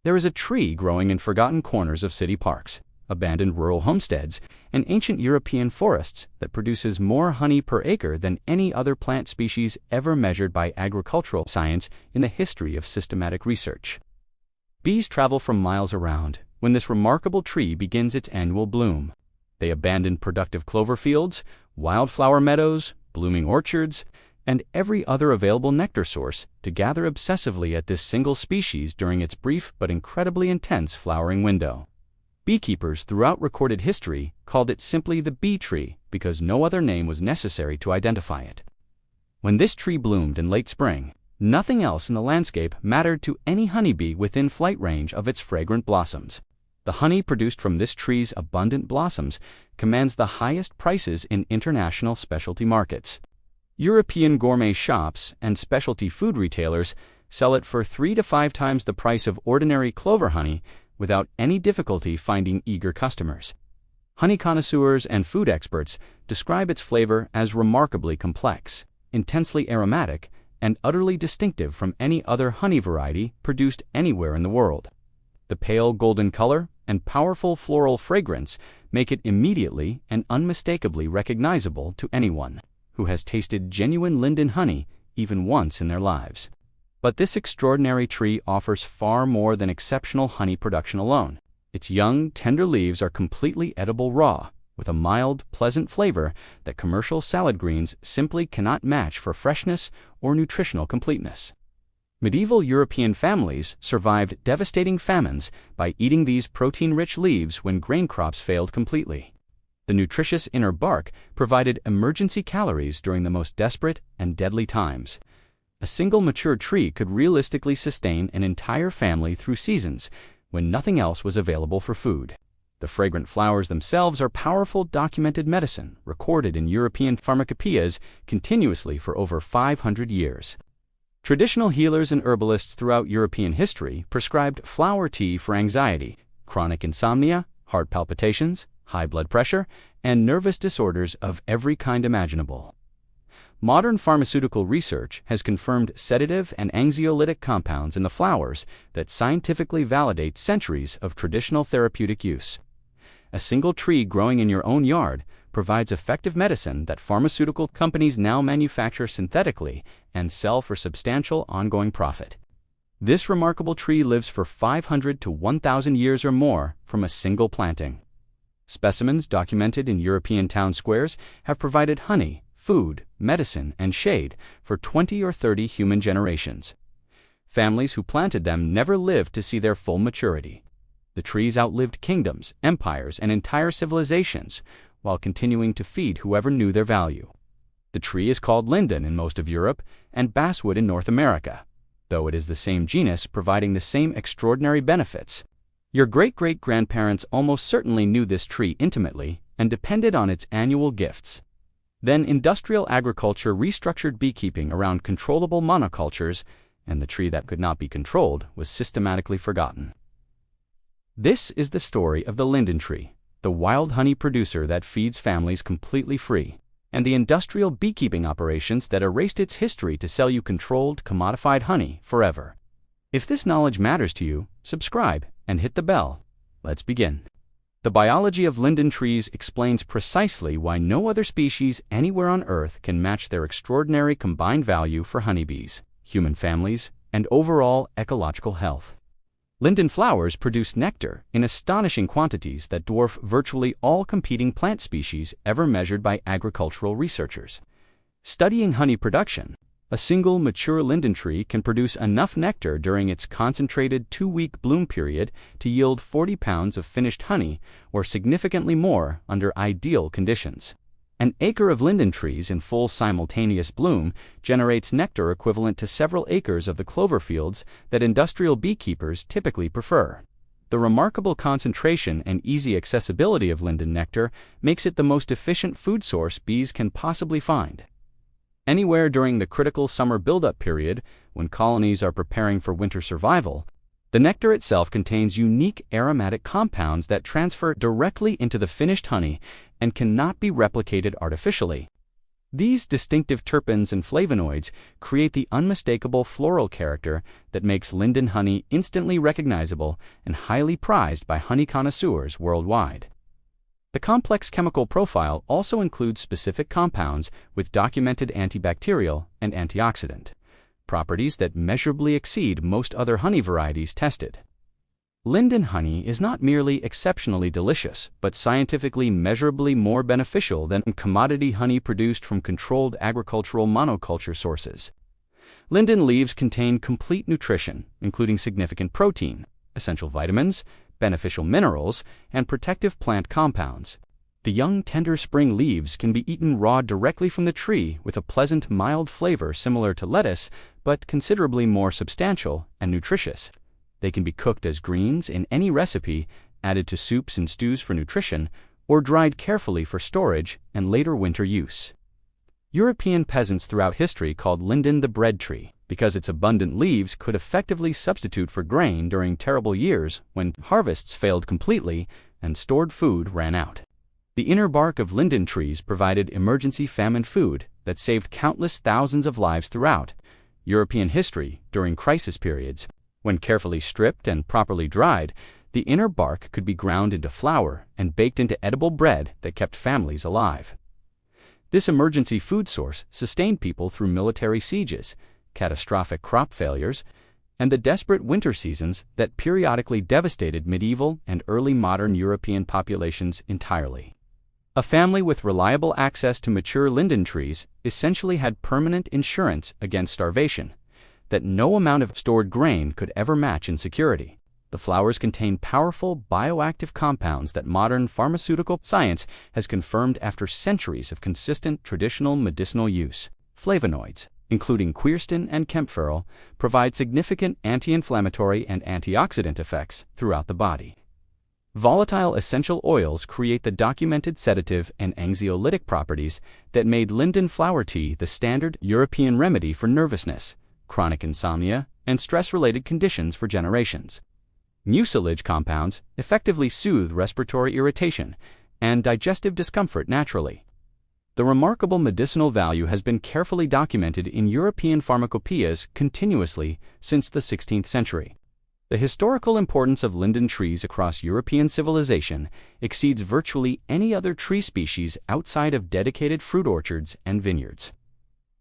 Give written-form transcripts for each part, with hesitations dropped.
There is a tree growing in forgotten corners of city parks, abandoned rural homesteads, and ancient European forests that produces more honey per acre than any other plant species ever measured by agricultural science in the history of systematic research. Bees travel from miles around when this remarkable tree begins its annual bloom. They abandon productive clover fields, wildflower meadows, blooming orchards, and every other available nectar source to gather obsessively at this single species during its brief but incredibly intense flowering window. Beekeepers throughout recorded history called it simply the bee tree because no other name was necessary to identify it. When this tree bloomed in late spring, nothing else in the landscape mattered to any honeybee within flight range of its fragrant blossoms. The honey produced from this tree's abundant blossoms commands the highest prices in international specialty markets. European gourmet shops and specialty food retailers sell it for 3 to 5 times the price of ordinary clover honey without any difficulty finding eager customers. Honey connoisseurs and food experts describe its flavor as remarkably complex, intensely aromatic, and utterly distinctive from any other honey variety produced anywhere in the world. The pale golden color and powerful floral fragrance make it immediately and unmistakably recognizable to anyone who has tasted genuine linden honey even once in their lives. But this extraordinary tree offers far more than exceptional honey production alone. Its young, tender leaves are completely edible raw, with a mild, pleasant flavor that commercial salad greens simply cannot match for freshness or nutritional completeness. Medieval European families survived devastating famines by eating these protein-rich leaves when grain crops failed completely. The nutritious inner bark provided emergency calories during the most desperate and deadly times. A single mature tree could realistically sustain an entire family through seasons when nothing else was available for food. The fragrant flowers themselves are powerful documented medicine recorded in European pharmacopoeias continuously for over 500 years. Traditional healers and herbalists throughout European history prescribed flower tea for anxiety, chronic insomnia, heart palpitations, high blood pressure, and nervous disorders of every kind imaginable. Modern pharmaceutical research has confirmed sedative and anxiolytic compounds in the flowers that scientifically validate centuries of traditional therapeutic use. A single tree growing in your own yard provides effective medicine that pharmaceutical companies now manufacture synthetically and sell for substantial ongoing profit. This remarkable tree lives for 500 to 1,000 years or more from a single planting. Specimens documented in European town squares have provided honey, food, medicine, and shade for 20 or 30 human generations. Families who planted them never lived to see their full maturity. The trees outlived kingdoms, empires, and entire civilizations, while continuing to feed whoever knew their value. The tree is called linden in most of Europe and basswood in North America, though it is the same genus providing the same extraordinary benefits. Your great-great-grandparents almost certainly knew this tree intimately and depended on its annual gifts. Then industrial agriculture restructured beekeeping around controllable monocultures, and the tree that could not be controlled was systematically forgotten. This is the story of the linden tree, the wild honey producer that feeds families completely free, and the industrial beekeeping operations that erased its history to sell you controlled, commodified honey forever. If this knowledge matters to you, subscribe and hit the bell. Let's begin. The biology of linden trees explains precisely why no other species anywhere on Earth can match their extraordinary combined value for honeybees, human families, and overall ecological health. Linden flowers produce nectar in astonishing quantities that dwarf virtually all competing plant species ever measured by agricultural researchers. Studying honey production, a single mature linden tree can produce enough nectar during its concentrated 2-week bloom period to yield 40 pounds of finished honey, or significantly more under ideal conditions. An acre of linden trees in full simultaneous bloom generates nectar equivalent to several acres of the clover fields that industrial beekeepers typically prefer. The remarkable concentration and easy accessibility of linden nectar makes it the most efficient food source bees can possibly find. Anywhere during the critical summer buildup period, when colonies are preparing for winter survival, the nectar itself contains unique aromatic compounds that transfer directly into the finished honey and cannot be replicated artificially. These distinctive terpenes and flavonoids create the unmistakable floral character that makes linden honey instantly recognizable and highly prized by honey connoisseurs worldwide. The complex chemical profile also includes specific compounds with documented antibacterial and antioxidant properties that measurably exceed most other honey varieties tested. Linden honey is not merely exceptionally delicious, but scientifically measurably more beneficial than commodity honey produced from controlled agricultural monoculture sources. Linden leaves contain complete nutrition, including significant protein, essential vitamins, beneficial minerals, and protective plant compounds. The young, tender spring leaves can be eaten raw directly from the tree with a pleasant, mild flavor similar to lettuce, but considerably more substantial and nutritious. They can be cooked as greens in any recipe, added to soups and stews for nutrition, or dried carefully for storage and later winter use. European peasants throughout history called linden the bread tree, because its abundant leaves could effectively substitute for grain during terrible years when harvests failed completely and stored food ran out. The inner bark of linden trees provided emergency famine food that saved countless thousands of lives throughout European history during crisis periods. When carefully stripped and properly dried, the inner bark could be ground into flour and baked into edible bread that kept families alive. This emergency food source sustained people through military sieges, catastrophic crop failures, and the desperate winter seasons that periodically devastated medieval and early modern European populations entirely. A family with reliable access to mature linden trees essentially had permanent insurance against starvation that no amount of stored grain could ever match in security. The flowers contain powerful bioactive compounds that modern pharmaceutical science has confirmed after centuries of consistent traditional medicinal use. Flavonoids, including quercetin and kaempferol, provide significant anti-inflammatory and antioxidant effects throughout the body. Volatile essential oils create the documented sedative and anxiolytic properties that made linden flower tea the standard European remedy for nervousness, chronic insomnia, and stress-related conditions for generations. Mucilage compounds effectively soothe respiratory irritation and digestive discomfort naturally. The remarkable medicinal value has been carefully documented in European pharmacopoeias continuously since the 16th century. The historical importance of linden trees across European civilization exceeds virtually any other tree species outside of dedicated fruit orchards and vineyards.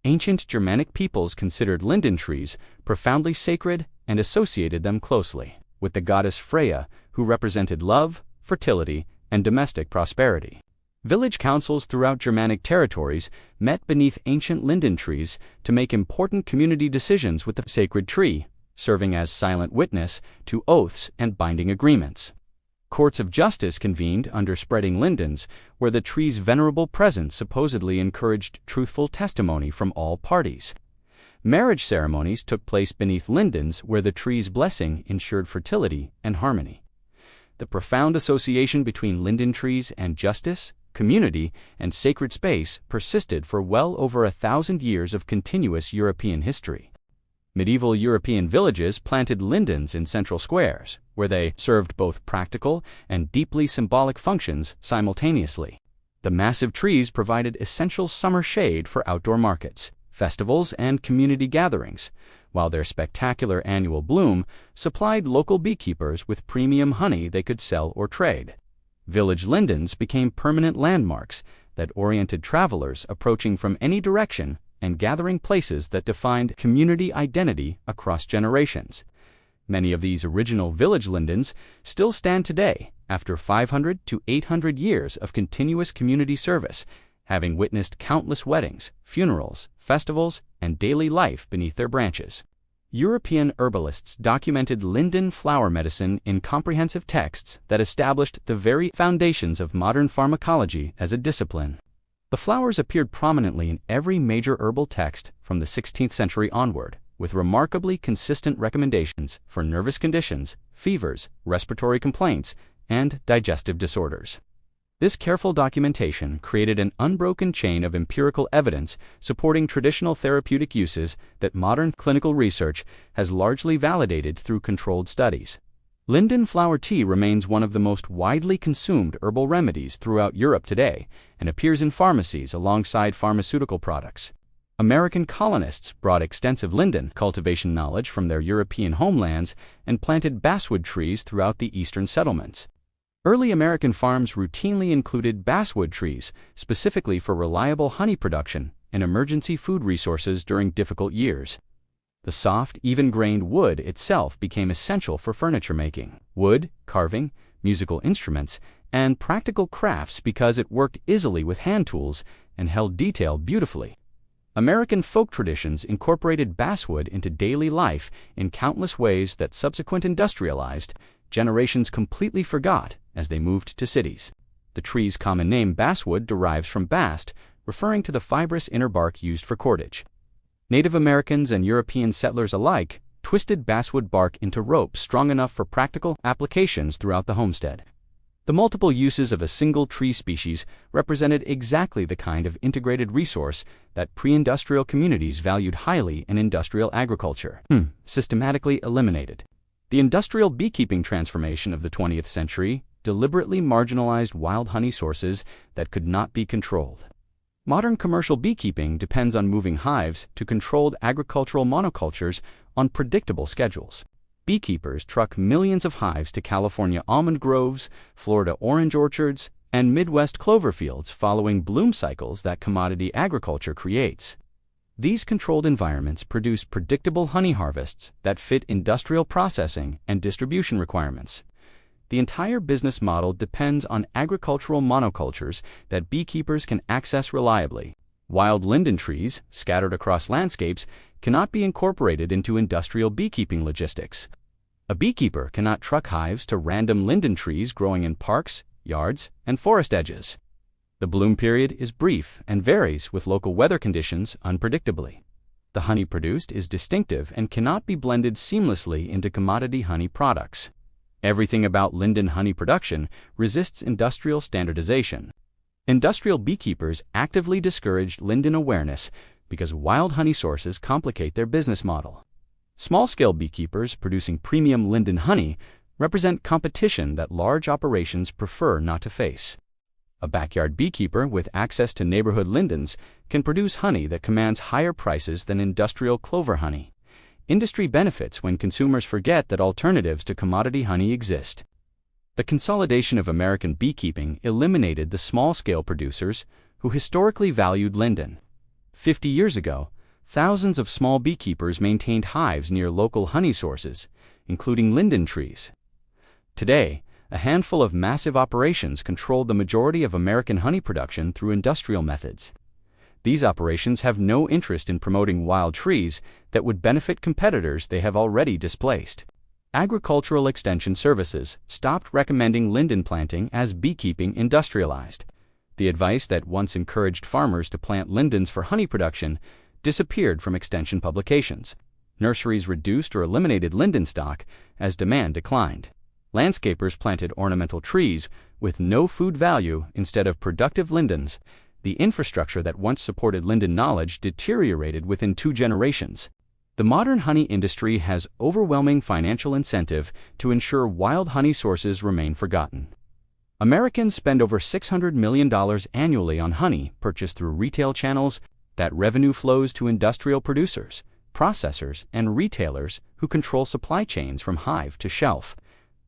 Ancient Germanic peoples considered linden trees profoundly sacred and associated them closely with the goddess Freya, who represented love, fertility, and domestic prosperity. Village councils throughout Germanic territories met beneath ancient linden trees to make important community decisions with the sacred tree, serving as silent witness to oaths and binding agreements. Courts of justice convened under spreading lindens, where the tree's venerable presence supposedly encouraged truthful testimony from all parties. Marriage ceremonies took place beneath lindens, where the tree's blessing ensured fertility and harmony. The profound association between linden trees and justice, community, and sacred space persisted for well over 1,000 years of continuous European history. Medieval European villages planted lindens in central squares, where they served both practical and deeply symbolic functions simultaneously. The massive trees provided essential summer shade for outdoor markets, festivals, and community gatherings, while their spectacular annual bloom supplied local beekeepers with premium honey they could sell or trade. Village lindens became permanent landmarks that oriented travelers approaching from any direction and gathering places that defined community identity across generations. Many of these original village lindens still stand today after 500 to 800 years of continuous community service, having witnessed countless weddings, funerals, festivals, and daily life beneath their branches. European herbalists documented linden flower medicine in comprehensive texts that established the very foundations of modern pharmacology as a discipline. The flowers appeared prominently in every major herbal text from the 16th century onward, with remarkably consistent recommendations for nervous conditions, fevers, respiratory complaints, and digestive disorders. This careful documentation created an unbroken chain of empirical evidence supporting traditional therapeutic uses that modern clinical research has largely validated through controlled studies. Linden flower tea remains one of the most widely consumed herbal remedies throughout Europe today and appears in pharmacies alongside pharmaceutical products. American colonists brought extensive linden cultivation knowledge from their European homelands and planted basswood trees throughout the eastern settlements. Early American farms routinely included basswood trees, specifically for reliable honey production and emergency food resources during difficult years. The soft, even-grained wood itself became essential for furniture making, wood, carving, musical instruments, and practical crafts because it worked easily with hand tools and held detail beautifully. American folk traditions incorporated basswood into daily life in countless ways that subsequent industrialized generations completely forgot as they moved to cities. The tree's common name basswood derives from bast, referring to the fibrous inner bark used for cordage. Native Americans and European settlers alike twisted basswood bark into ropes strong enough for practical applications throughout the homestead. The multiple uses of a single tree species represented exactly the kind of integrated resource that pre-industrial communities valued highly in industrial agriculture, systematically eliminated. The industrial beekeeping transformation of the 20th century deliberately marginalized wild honey sources that could not be controlled. Modern commercial beekeeping depends on moving hives to controlled agricultural monocultures on predictable schedules. Beekeepers truck millions of hives to California almond groves, Florida orange orchards, and Midwest clover fields following bloom cycles that commodity agriculture creates. These controlled environments produce predictable honey harvests that fit industrial processing and distribution requirements. The entire business model depends on agricultural monocultures that beekeepers can access reliably. Wild linden trees, scattered across landscapes, cannot be incorporated into industrial beekeeping logistics. A beekeeper cannot truck hives to random linden trees growing in parks, yards, and forest edges. The bloom period is brief and varies with local weather conditions unpredictably. The honey produced is distinctive and cannot be blended seamlessly into commodity honey products. Everything about linden honey production resists industrial standardization. Industrial beekeepers actively discouraged linden awareness because wild honey sources complicate their business model. Small-scale beekeepers producing premium linden honey represent competition that large operations prefer not to face. A backyard beekeeper with access to neighborhood lindens can produce honey that commands higher prices than industrial clover honey. Industry benefits when consumers forget that alternatives to commodity honey exist. The consolidation of American beekeeping eliminated the small-scale producers who historically valued linden. 50 years ago, thousands of small beekeepers maintained hives near local honey sources, including linden trees. Today, a handful of massive operations control the majority of American honey production through industrial methods. These operations have no interest in promoting wild trees that would benefit competitors they have already displaced. Agricultural Extension Services stopped recommending linden planting as beekeeping industrialized. The advice that once encouraged farmers to plant lindens for honey production disappeared from extension publications. Nurseries reduced or eliminated linden stock as demand declined. Landscapers planted ornamental trees with no food value instead of productive lindens. The infrastructure that once supported linden knowledge deteriorated within 2 generations. The modern honey industry has overwhelming financial incentive to ensure wild honey sources remain forgotten. Americans spend over $600 million annually on honey purchased through retail channels. That revenue flows to industrial producers, processors, and retailers who control supply chains from hive to shelf.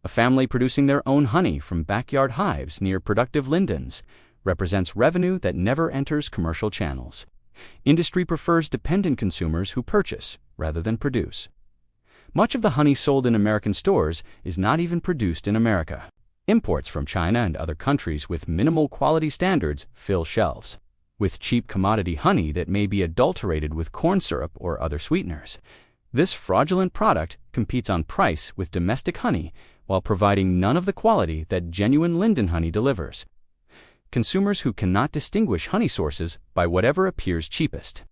A family producing their own honey from backyard hives near productive lindens represents revenue that never enters commercial channels. Industry prefers dependent consumers who purchase rather than produce. Much of the honey sold in American stores is not even produced in America. Imports from China and other countries with minimal quality standards fill shelves. With cheap commodity honey that may be adulterated with corn syrup or other sweeteners. This fraudulent product competes on price with domestic honey while providing none of the quality that genuine linden honey delivers. Consumers who cannot distinguish honey sources by whatever appears cheapest.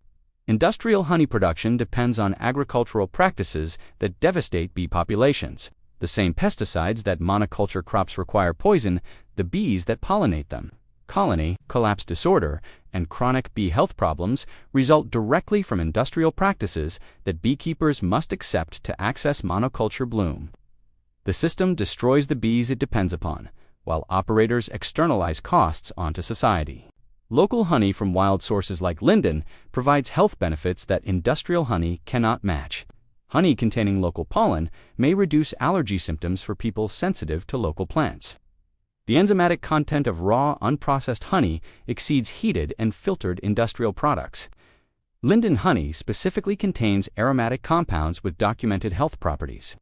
Industrial honey production depends on agricultural practices that devastate bee populations. The same pesticides that monoculture crops require poison the bees that pollinate them. Colony collapse disorder and chronic bee health problems result directly from industrial practices that beekeepers must accept to access monoculture bloom. The system destroys the bees it depends upon, while operators externalize costs onto society. Local honey from wild sources like linden provides health benefits that industrial honey cannot match. Honey containing local pollen may reduce allergy symptoms for people sensitive to local plants. The enzymatic content of raw, unprocessed honey exceeds heated and filtered industrial products. Linden honey specifically contains aromatic compounds with documented health properties.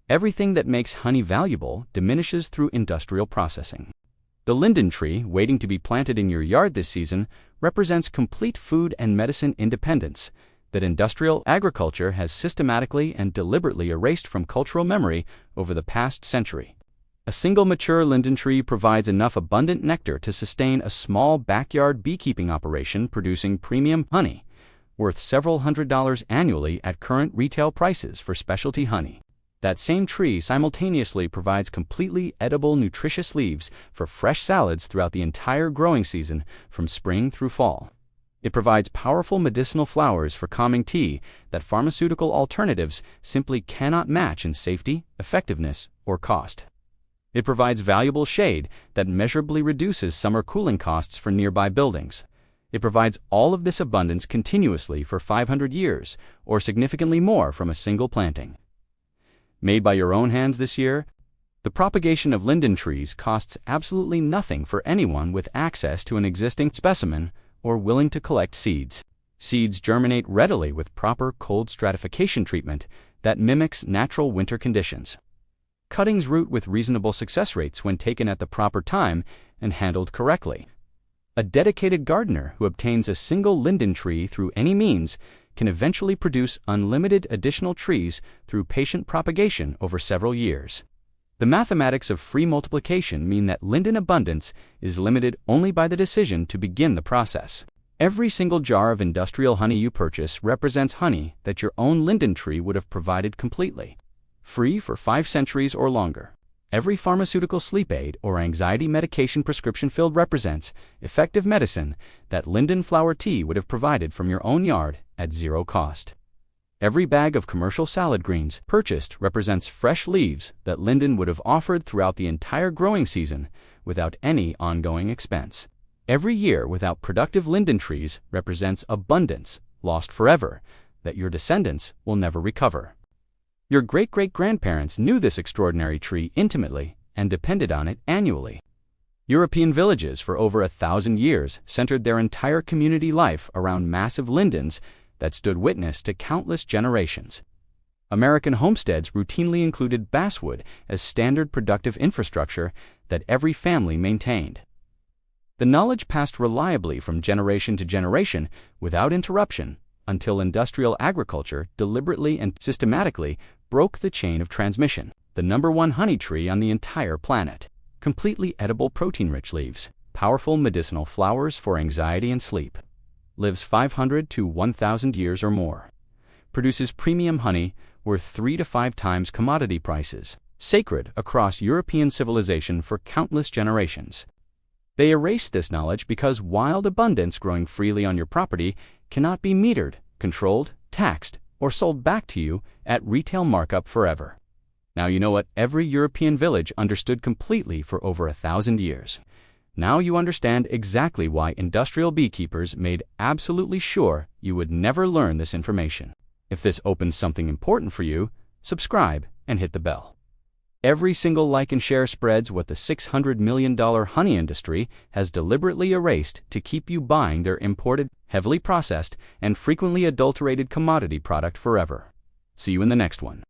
Everything that makes honey valuable diminishes through industrial processing. The linden tree, waiting to be planted in your yard this season, represents complete food and medicine independence that industrial agriculture has systematically and deliberately erased from cultural memory over the past century. A single mature linden tree provides enough abundant nectar to sustain a small backyard beekeeping operation producing premium honey, worth several $100s annually at current retail prices for specialty honey. That same tree simultaneously provides completely edible, nutritious leaves for fresh salads throughout the entire growing season from spring through fall. It provides powerful medicinal flowers for calming tea that pharmaceutical alternatives simply cannot match in safety, effectiveness, or cost. It provides valuable shade that measurably reduces summer cooling costs for nearby buildings. It provides all of this abundance continuously for 500 years, or significantly more from a single planting. Made by your own hands this year, the propagation of linden trees costs absolutely nothing for anyone with access to an existing specimen or willing to collect seeds. Seeds germinate readily with proper cold stratification treatment that mimics natural winter conditions. Cuttings root with reasonable success rates when taken at the proper time and handled correctly. A dedicated gardener who obtains a single linden tree through any means can eventually produce unlimited additional trees through patient propagation over several years. The mathematics of free multiplication mean that linden abundance is limited only by the decision to begin the process. Every single jar of industrial honey you purchase represents honey that your own linden tree would have provided completely, free for 5 centuries or longer. Every pharmaceutical sleep aid or anxiety medication prescription filled represents effective medicine that linden flower tea would have provided from your own yard at zero cost. Every bag of commercial salad greens purchased represents fresh leaves that linden would have offered throughout the entire growing season without any ongoing expense. Every year without productive linden trees represents abundance lost forever that your descendants will never recover. Your great-great-grandparents knew this extraordinary tree intimately and depended on it annually. European villages for over 1,000 years centered their entire community life around massive lindens that stood witness to countless generations. American homesteads routinely included basswood as standard productive infrastructure that every family maintained. The knowledge passed reliably from generation to generation without interruption until industrial agriculture deliberately and systematically broke the chain of transmission. The #1 honey tree on the entire planet. Completely edible protein-rich leaves, powerful medicinal flowers for anxiety and sleep. Lives 500 to 1,000 years or more. Produces premium honey worth 3 to 5 times commodity prices. Sacred across European civilization for countless generations. They erased this knowledge because wild abundance growing freely on your property cannot be metered, controlled, taxed, or sold back to you at retail markup forever. Now you know what every European village understood completely for over 1,000 years. Now you understand exactly why industrial beekeepers made absolutely sure you would never learn this information. If this opens something important for you, subscribe and hit the bell. Every single like and share spreads what the $600 million honey industry has deliberately erased to keep you buying their imported, heavily processed, and frequently adulterated commodity product forever. See you in the next one.